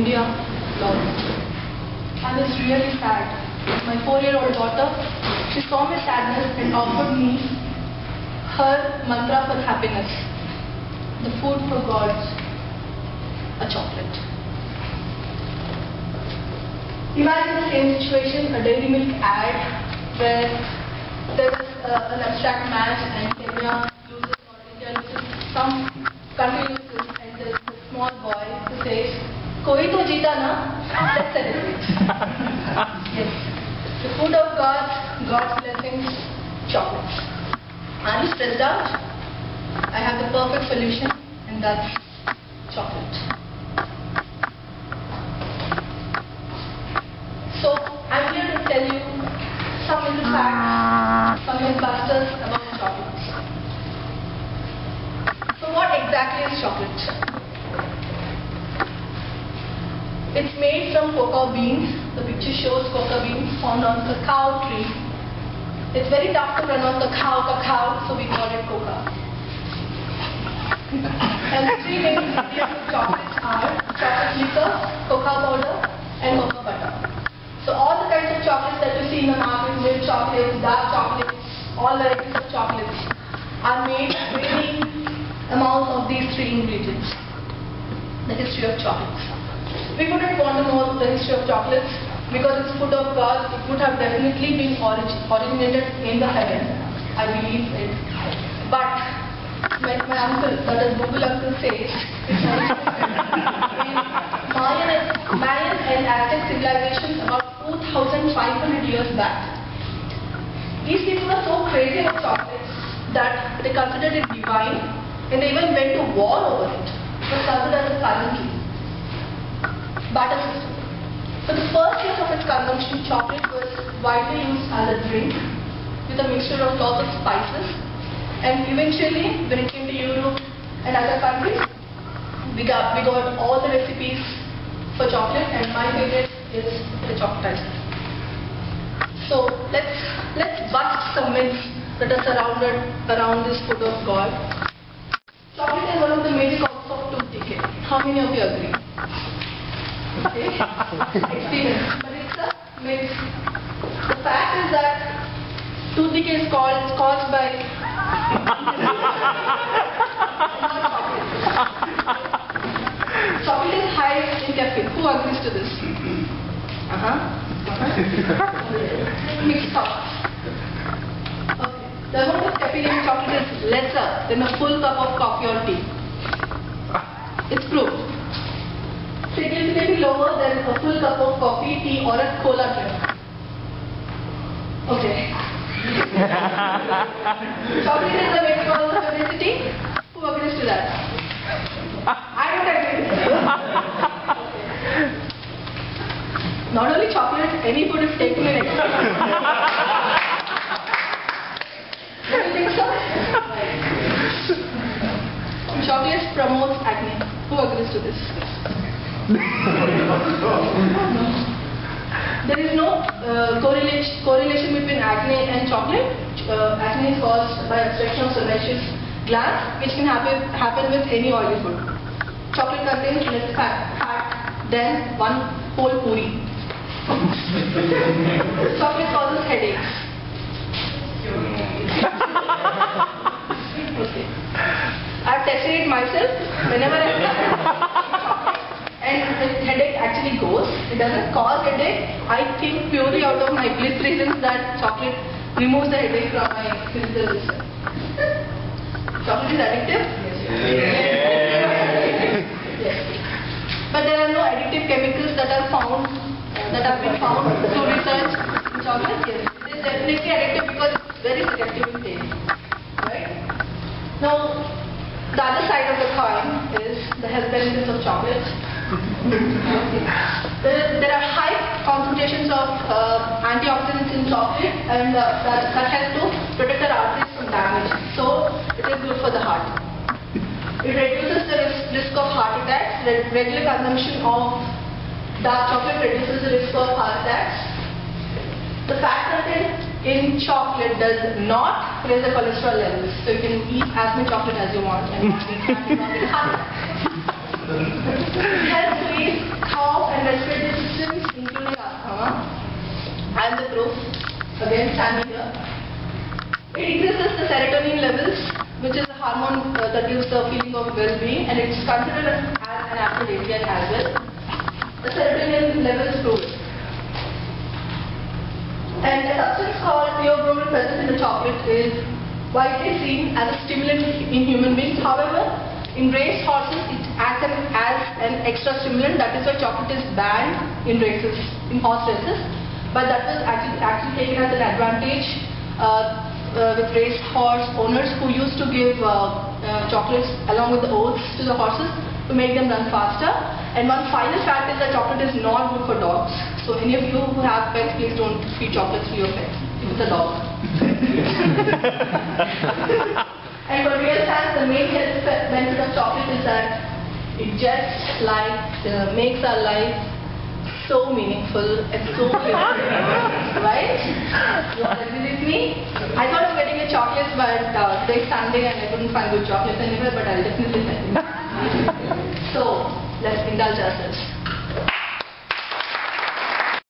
India laws. And it's really sad. My 4-year-old daughter, she saw my sadness and offered me her mantra for happiness, the food for gods, a chocolate. Imagine the same situation, a Dairy Milk ad where there is an abstract match and Kenya loses or India loses, some country loses, and there is a small boy who says, "Koi to jeeta na, let's celebrate." Yes. The food of gods, God's blessings, chocolates. Are you stressed out? I have the perfect solution, and that's chocolate. So, I'm here to tell you some little facts, some mythbusters about chocolates. So, what exactly is chocolate? It's made from cocoa beans. The picture shows cocoa beans found on cacao tree. It's very tough to pronounce cacao, so we call it coca. And the three main ingredients of chocolates are chocolate liquor, cocoa powder, and cocoa butter. So all the kinds of chocolates that you see in the market, milk chocolates, dark chocolates, all varieties of chocolates are made with varying amounts of these three ingredients. The history of chocolates. We wouldn't want to know the history of chocolates because it's food of God. It would have definitely been originated in the heaven. I believe it. But like my uncle, that is Google uncle says, it's originated in Mayan and Aztec civilizations about 2,500 years back. These people were so crazy about chocolates that they considered it divine and they even went to war over it. It was considered as a currency. Barter system. For the first years of its consumption, chocolate was widely used as a drink with a mixture of lots of spices. And eventually, when it came to Europe and other countries, we got all the recipes for chocolate, and my favorite is the chocolatizer. So let's bust some myths that are surrounded around this food of God. Chocolate is one of the major causes of tooth decay. How many of you agree? Okay. Experience. But it's a myth. The fact is that tooth decay is caused by chocolate is high in caffeine. Who agrees to this? Mixed up. Okay. The amount of caffeine in chocolate is lesser than a full cup of coffee or tea. It's proved. Significantly lower than a full cup of coffee, tea, or a cola drink. Okay. Chocolate is the main cause of obesity. Who agrees to that? I don't agree with that. Not only chocolate, any food is taken in excess. Don't you think so? Chocolate promotes acne. Who agrees to this? There is no correlation between acne and chocolate. Acne is caused by obstruction of sebaceous glands, which can happen with any oily food. Chocolate contains less fat than one whole puri. Chocolate causes headaches. Okay. I've tested it myself. Whenever I and the headache actually goes. It doesn't cause headache. I think purely out of my bliss reasons that chocolate removes the headache from my physical system. Chocolate is addictive? Yes. But there are no addictive chemicals that have been found through research in chocolate. Yes, it is definitely addictive because it's very selective in taste. Right? Now, the other side of the coin is the health benefits of chocolate. There are high concentrations of antioxidants in chocolate, and that help to protect our arteries from damage. So it is good for the heart. It reduces the risk of heart attacks. Regular consumption of dark chocolate reduces the risk of heart attacks. The fat content in chocolate does not raise the cholesterol levels, so you can eat as much chocolate as you want and not get heart attacks. It helps to ease cough respiratory systems, including asthma and the throat. Again, standing here. It increases the serotonin levels, which is the hormone that gives the feeling of well-being, and it's considered as an aphrodisiac as well. The serotonin levels grow. And a substance called theobromine present in the chocolate is widely seen as a stimulant in human beings. However, in raced horses, it acts as an extra stimulant. That is why chocolate is banned in races, in horse races. But that was actually taken as an advantage with raced horse owners who used to give chocolates along with the oats to the horses to make them run faster. And one final fact is that chocolate is not good for dogs. So any of you who have pets, please don't feed chocolates to your pets if it's a dog. And for real science, the main health benefit of chocolate is that it just makes our life so meaningful and so beautiful, right? You all agree with me? I thought of getting a chocolate, but today's Sunday and I couldn't find good chocolates anywhere, but I'll definitely send you. So, let's indulge ourselves.